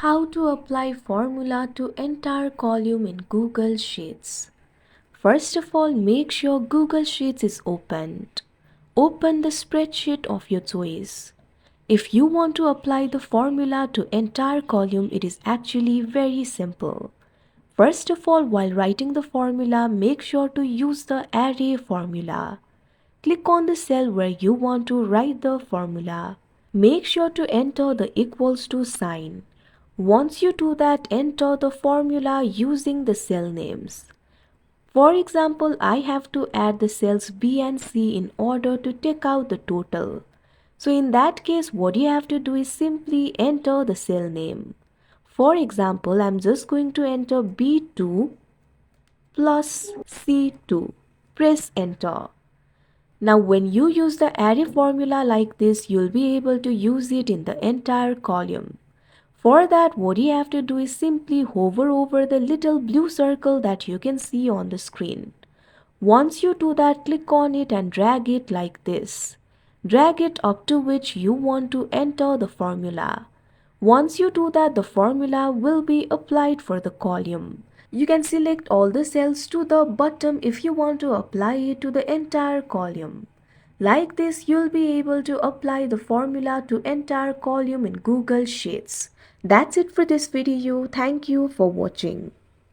How to apply formula to entire column in Google Sheets. First of all, make sure Google Sheets is opened. Open the spreadsheet of your choice. If you want to apply the formula to entire column, it is actually very simple. First of all, while writing the formula, make sure to use the array formula. Click on the cell where you want to write the formula. Make sure to enter the equals to sign. Once you do that, enter the formula using the cell names. For example, I have to add the cells B and C in order to take out the total. So in that case, what you have to do is simply enter the cell name. For example, I'm just going to enter B2 plus C2. Press enter. Now when you use the array formula like this, you'll be able to use it in the entire column. For that, what you have to do is simply hover over the little blue circle that you can see on the screen. Once you do that, click on it and drag it like this. Drag it up to which you want to enter the formula. Once you do that, the formula will be applied for the column. You can select all the cells to the bottom if you want to apply it to the entire column. Like this, you'll be able to apply the formula to entire column in Google Sheets. That's it for this video. Thank you for watching.